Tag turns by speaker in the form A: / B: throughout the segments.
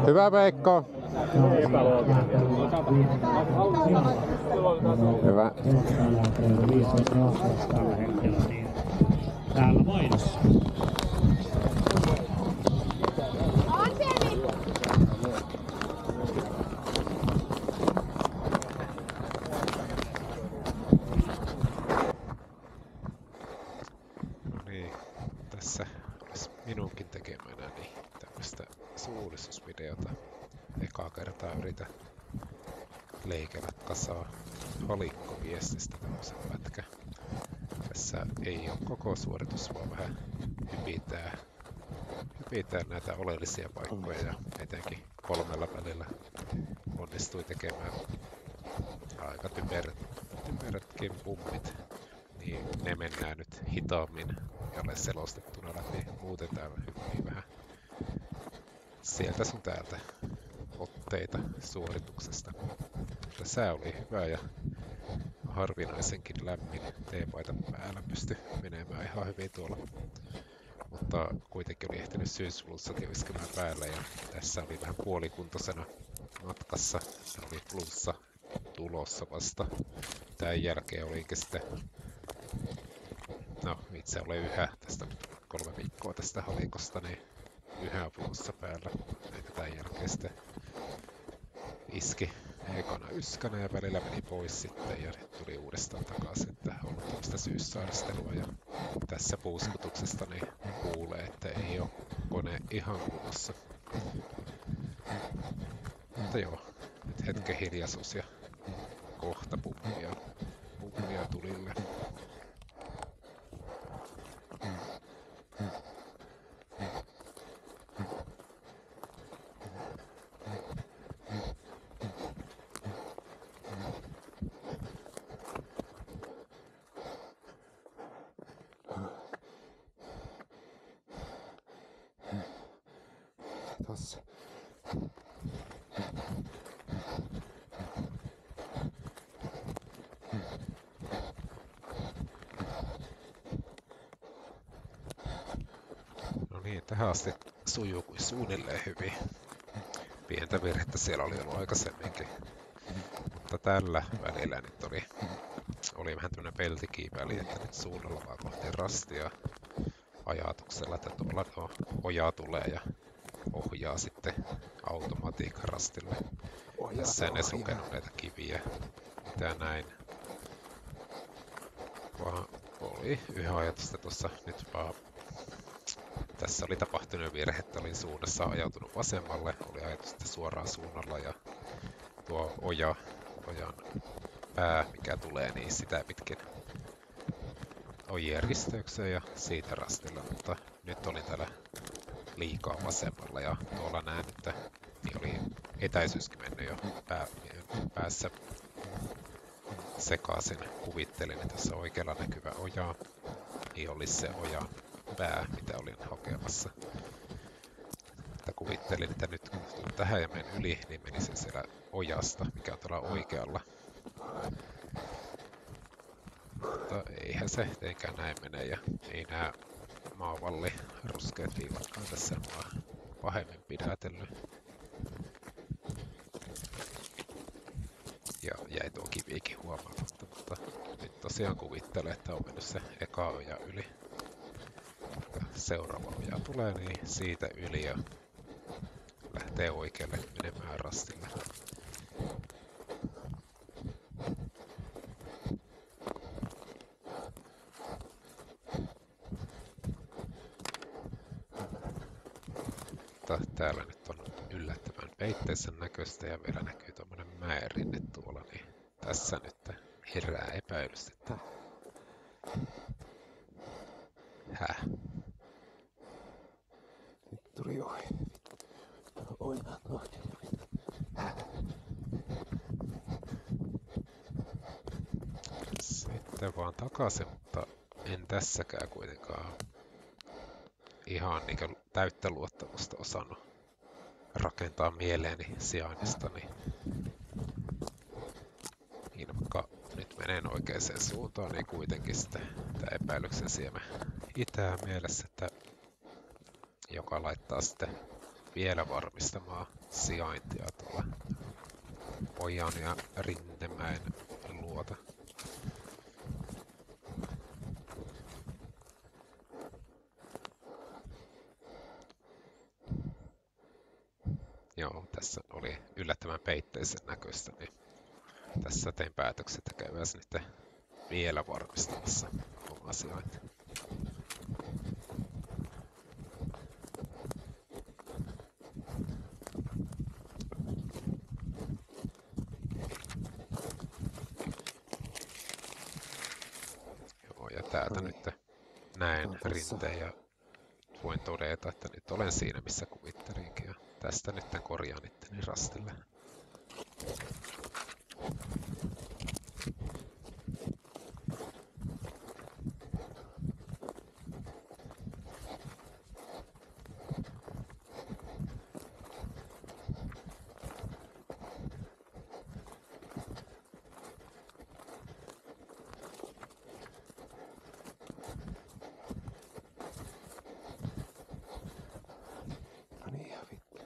A: Hyvä Veikko. Hyvä.
B: Täällä mainos.
C: No niin, tässä olisi minunkin tekemänä niin tämmöistä suullistusvideota. Ekaa kertaa yritän leikellä kasaa halikkoviestistä tämmöisen pätkän. Tässä ei ole koko suoritus, vaan vähän hypitään näitä oleellisia paikkoja ja etenkin 3 välillä onnistui tekemään aika typerätkin pummit. Niin ne mennään nyt hitaammin jolle selostettuna läpi. Muuten täällä hyppii vähän sieltä sun täältä otteita suorituksesta. Mutta sää oli hyvä ja harvinaisenkin lämmin. Teepaita päällä pystyi menemään ihan hyvin tuolla. Mutta kuitenkin oli ehtinyt syysflussakin iskemään päälle ja tässä oli vähän puolikuntoisena matkassa. Oli plussa tulossa vasta. Tämän jälkeen olinkin sitten, no itse olen yhä tästä 3 viikkoa tästä halikosta, niin yhä plussa päällä. Eikä tämän jälkeen sitten iski ekana yskänä ja välillä meni pois sitten ja tuli uudestaan takaisin, että on ollut tämmöistä syyssaalistelua ja tässä puuskutuksesta niin kuulee, että ei ole kone ihan kunnossa. Mutta joo, nyt hetken hiljaisuus ja kohta pummia tulille.
A: Tossa.
C: No niin, tähän asti sujuu kuin suunnilleen hyvin. Pientä virhettä siellä oli ollut aikaisemminkin. Mutta tällä välillä nyt oli vähän tämmönen peltikiiväli, että nyt suunnalla vaan kohti rastia ajatuksella, että tuolla tuo oja tulee ja ohjaa sitten automatiikka rastille. Tässä en edes lukenut näitä kiviä, mitä näin. Vaan oli yhä ajatusta tuossa nyt vaan. Tässä oli tapahtunut virhe, että olin suunnassa ajautunut vasemmalle, oli ajatus sitten suoraan suunnalla ja tuo ojan pää, mikä tulee, niin sitä pitkin ojien risteykseen ja siitä rastilla, mutta nyt olin täällä liikaa vasemmalla ja tuolla näen, että niin oli etäisyyskin mennyt jo päässä sekaisin. Kuvittelin, että tässä oikealla näkyvä oja niin olisi se ojan pää, mitä olin hakemassa. Että kuvittelin, että nyt kun tulen tähän ja menen yli, niin menisin siellä ojasta, mikä on tuolla oikealla. Mutta eihän se tietenkään näin mene ja ei nää maavalli ruskeat viivatkaan tässä vaan pahemmin pidätellyt. Ja jäi tuo kiviikin huomaamatta, mutta nyt tosiaan kuvittelen, että on mennyt se eka oja yli. Seuraava oja tulee, niin siitä yli ja lähtee oikealle menemään rastille. Mutta täällä nyt on yllättävän peitteisen näköistä ja vielä näkyy tommonen mäerinne tuolla, niin tässä nyt herää epäilys, että
A: Nyt tuli ohi.
C: Sitten vaan takaisin, mutta en tässäkään kuitenkaan ihan niinku täyttä luottamusta osannut rakentaa mieleeni sijainnistani. Niin vaikka nyt menen oikeaan suuntaan, niin kuitenkin sitten tämä epäilyksen siemen itää mielessä, että joka laittaa sitten vielä varmistamaan sijaintia tuolla Ojan ja Rintemäen luota. Joo, tässä oli yllättävän peitteisen näköistä, niin tässä tein päätöksen, että käydään nyt vielä varmistamassa omaa sijaintia. Joo, ja täältä
A: Noniin.
C: nyt näen
A: Tää on tässä.
C: Rinteen ja voin todeta, että nyt olen siinä, missä kuvittelinkin. Ja tästä nyt korjaan itteni rastille.
A: No niin, ihan vittu.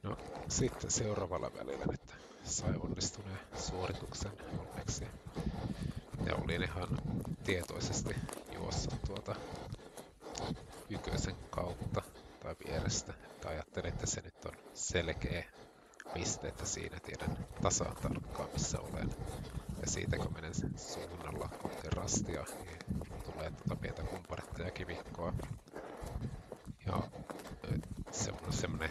C: No, sitten seuraavalla välillä nyt sai onnistuneen suorituksen onneksi. Ja olin ihan tietoisesti juossut tuota Ykösen kautta tai vierestä. Että ajattelin, että se nyt on selkeä piste, että siinä tiedän tasan tarkkaan missä olen. Ja siitä kun menen suunnalla kohti rastia, niin tulee pientä kumparetta ja kivikkoa. Ja se on semmoinen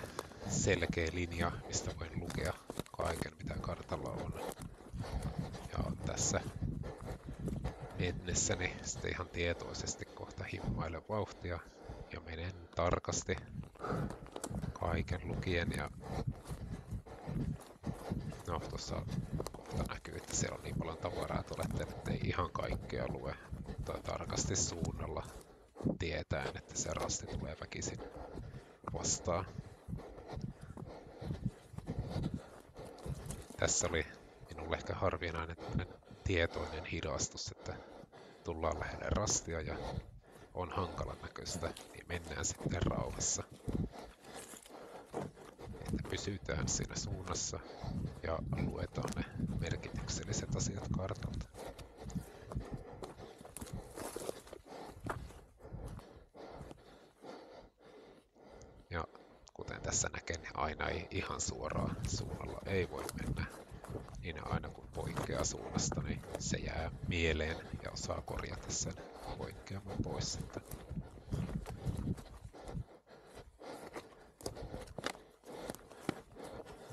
C: selkeä linja, mistä voin lukea kaiken mitä kartalla on. Ja tässä mennessäni sitten ihan tietoisesti kohta himmailen vauhtia ja menen tarkasti kaiken lukien ja no tuossa kohta näkyy, että siellä on niin paljon tavaraa tuolla, että ei ihan kaikkea lue, mutta tarkasti suunnalla tietäen, että se rasti tulee väkisin vastaan. Tässä oli minulle ehkä harvinainen tietoinen hidastus, että tullaan lähelle rastia ja on hankalan näköistä, niin mennään sitten rauhassa. Että pysytään siinä suunnassa ja luetaan ne merkitykselliset asiat kartalta. Ja kuten tässä näkee, niin aina ei ihan suoraan suunnalla ei voi mennä. Niin aina kun poikkeaa suunnasta, niin se jää mieleen ja osaa korjata sen poikkeaman pois sitten.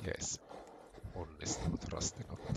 C: Jees, onnistunut rastinotto.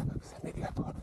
A: Onko se niillä puolella?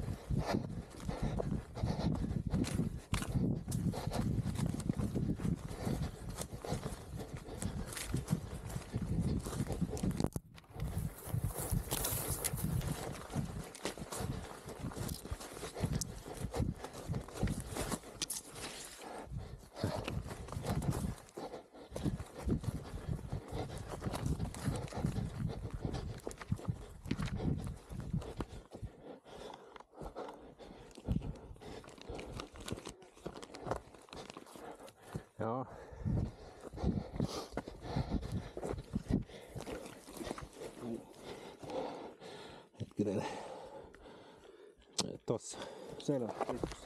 A: Joo. Hetkinen. Tossa. Selvä. Kiitos.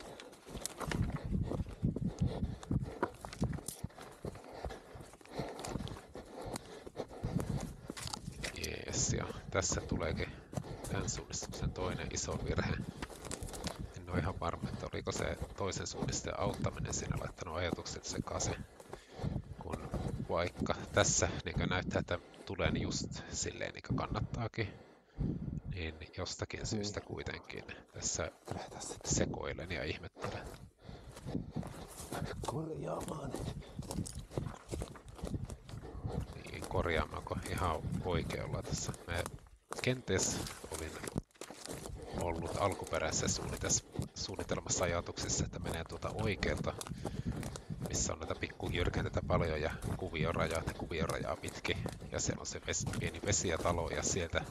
C: Jees, ja tässä tuleekin tämän suunnistuksen toinen iso virhe. En ole ihan varma, että oliko se toisen suunnistajan auttaminen siinä laittanut ajatukset sekaisin. Kun vaikka tässä niin näyttää, että tulee just silleen niin kannattaakin, niin jostakin syystä kuitenkin tässä sekoilen ja ihmettelen.
A: Korjaamaan.
C: Niin, korjaamaanko ihan oikealla tässä. Mä kenties olin ollut alkuperäisessä suunnitelmassa ajatuksessa, että menee tuota oikealta, missä on näitä pikkujyrkänteitä paljon ja kuviorajaa pitkin. Ja siellä on se pieni vesi ja talo ja sieltä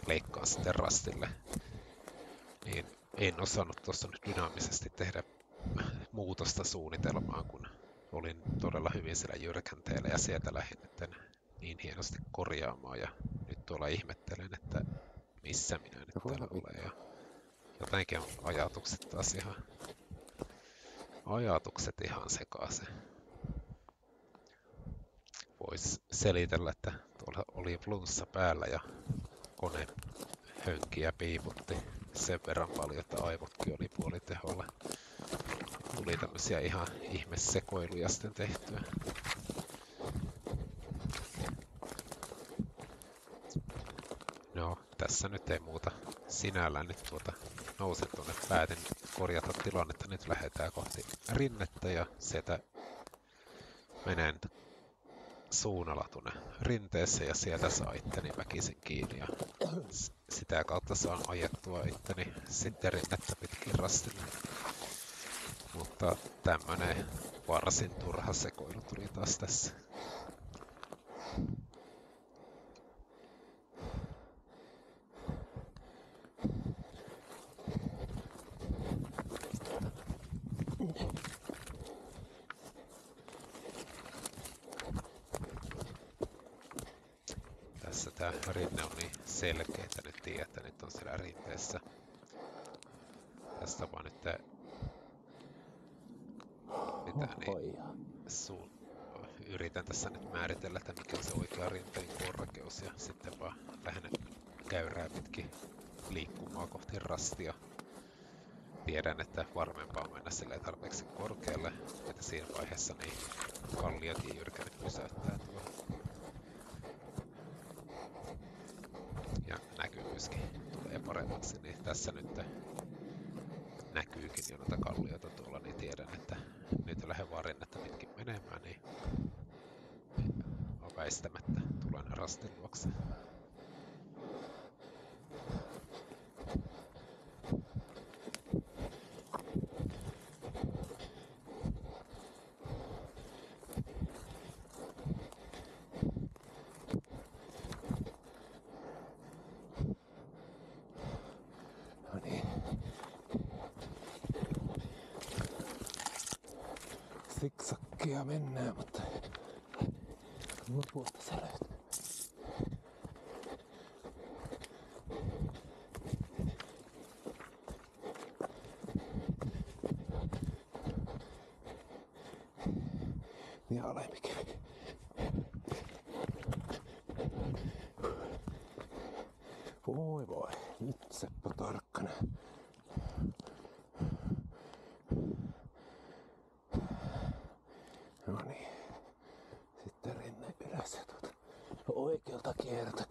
C: leikkaa sitten rastille. Niin en osannut tuossa nyt dynaamisesti tehdä muutosta suunnitelmaan, kun olin todella hyvin siellä jyrkänteellä ja sieltä lähdin niin hienosti korjaamaan. Ja nyt tuolla ihmettelen, että missä minä nyt täällä olen. Ja jotenkin on ajatukset ihan sekaisin. Vois selitellä, että tuolla oli flunssa päällä ja kone hönki ja piiputti sen verran paljon, että aivotkin oli puoliteholla. Tuli tämmösiä ihan ihmesekoiluja sitten tehtyä. No, tässä nyt ei muuta. Sinällään nyt nousen tuonne, päätin korjata tilannetta. Nyt lähdetään kohti rinnettä ja sieltä menen suunnalla tuonne rinteessä ja sieltä saa itteni väkisin kiinni. Ja sitä kautta saan ajettua itteni sitten rinnettä pitkin rastille. Mutta tämmönen varsin turha sekoilu tuli taas tässä. Tässä tää rinne on niin selkeä, että nyt tiedät, että nyt on siellä rinteessä. Tästä vaan nyt yritän tässä nyt määritellä, että mikä on se oikea rinteen korkeus ja sitten vaan lähden käyrää pitkin liikkumaan kohti rastia. Tiedän, että varmempaa on mennä silleen tarpeeksi korkealle, että siinä vaiheessa niin kalliot ja jyrkänet pysäyttää tuo. Ja näkyvyyskin tulee paremmaksi, niin tässä nyt näkyykin jo noita kallioita tuolla, niin tiedän, että nyt lähden vaan rinnettä pitkin menemään, niin väistämättä tulen rastin luokse.
A: No niin. Siksakkia mennään, mutta lopulta se löytyy. Ja alempikin. Voi voi, nyt Seppo tarkkana. No niin, sitten rinne ylös ja oikealta kiertä.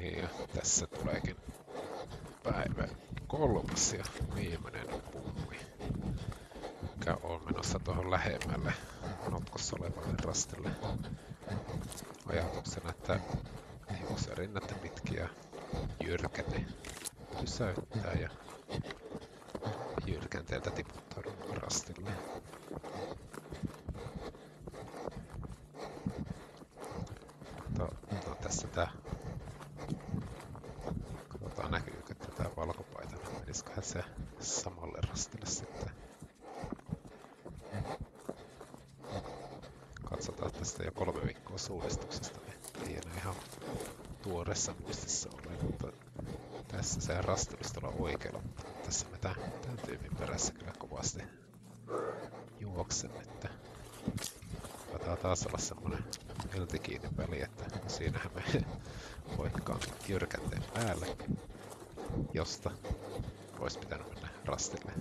C: Niin ja tässä tuleekin päivä 3 ja viimeinen pummi, mikä on menossa tuohon lähemmälle notkossa olevalle rastille. Ajatuksena, että hevoserinnettä pitkiä jyrkäne pysäyttää ja jyrkänteeltä tiputtaa rastille. Tässä tää. Katsotaan näkyykö tää valkopaita. Menisiköhän se samalle rastille sitten. Katsotaan tästä jo 3 viikkoa suunnistuksesta. Ei enää ihan tuoreessa muistissa ole, mutta tässä se rasti olisi tuolla oikealla. Tässä me tämän tyypin perässä kyllä kovasti juoksen, että taitaa taas olla semmonen helti kiinni väli, että siinähän me voikkaan jyrkänteen päälle, josta olisi pitänyt mennä rastille.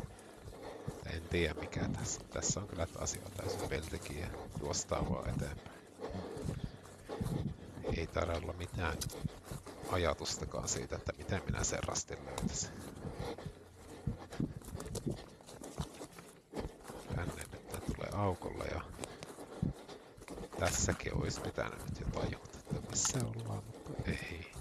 C: En tiedä mikä tässä. Tässä on kyllä taas jo täysin peltikin ja juostaa vaan eteenpäin. Ei taida olla mitään ajatustakaan siitä, että miten minä sen rastin löytäisin. Tänne nyt tää tulee aukolle ja tässäkin olisi pitänyt nyt jo tajuta, että missä ollaan, mutta ei.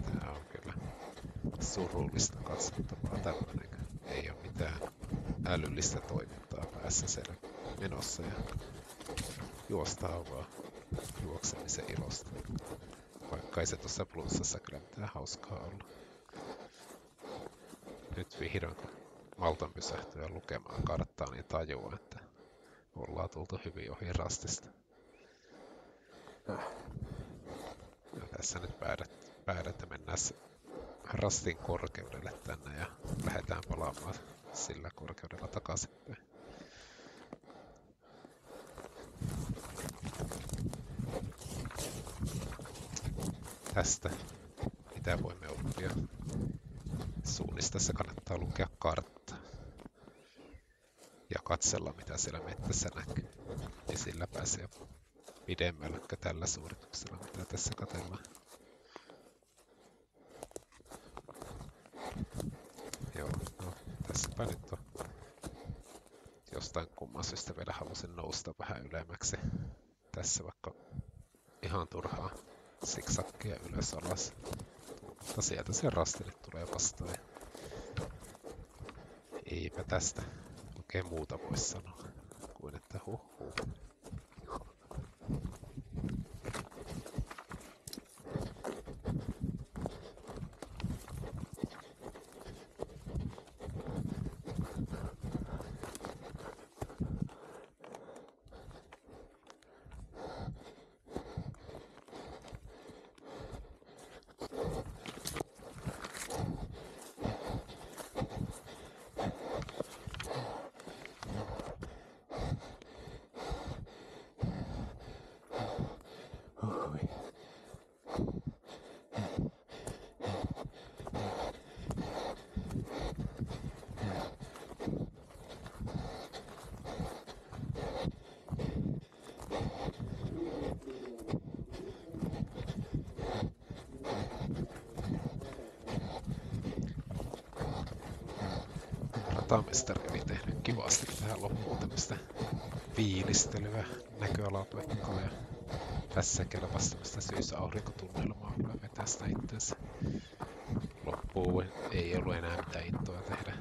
C: Tää on kyllä surullista katsottavaa tämmönen. Ei ole mitään älyllistä toimintaa päässä siellä menossa ja juostaa vaan juoksemisen ilosta. Vaikka ei se tuossa plussassa kyllä mitään hauskaa olla. Nyt vihdoin kun maltan pysähtyä lukemaan karttaa, niin tajuaa, että ollaan tultu hyvin ohi rastista. Ja tässä nyt päädettä mennään rastin korkeudelle tänne ja lähdetään palaamaan sillä korkeudella takaisinpäin. Tästä mitä voimme oppia. Suunnistessa kannattaa lukea karttaa ja katsella mitä siellä mettässä näkyy. Ja sillä pääsee pidemmälle kuin tällä suorituksella mitä tässä katsellaan. Joo, no tässäpä nyt on. Jostain kumman syystä vielä halusin nousta vähän ylemmäksi. Tässä vaikka ihan turhaa siksakkia ylös alas. Mutta sieltä se rastille tulee vastaan. Eipä tästä oikein muuta voi sanoa kuin että huhhuh. Ratamestari oli tehnyt kivasti tähän loppuun tämmöstä fiilistelyä, näköalapaikkaa ja tässä kelpasi tämmöstä syysaurinkotunnelmaa kyllä vetää sitä itseensä. Loppuun ei ollut enää mitään intoa tehdä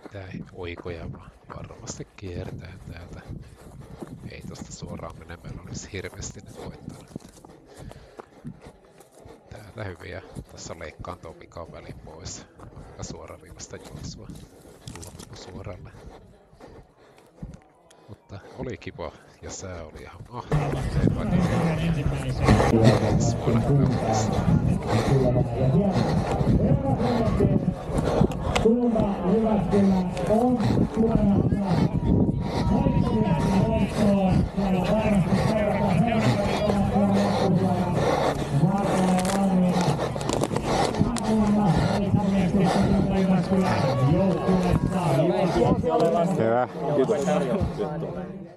C: mitään oikoja, vaan varmasti kiertää täältä. Ei tosta suoraan menemällä olisi hirveästi nyt voittanut. Täältä hyviä. Tässä leikkaan tuon pikan välin pois. Aika suoraviivasta juoksua loppusuoralle. Mutta oli kiva ja sää oli ihan mahtava.
A: Hyvä, kiitos.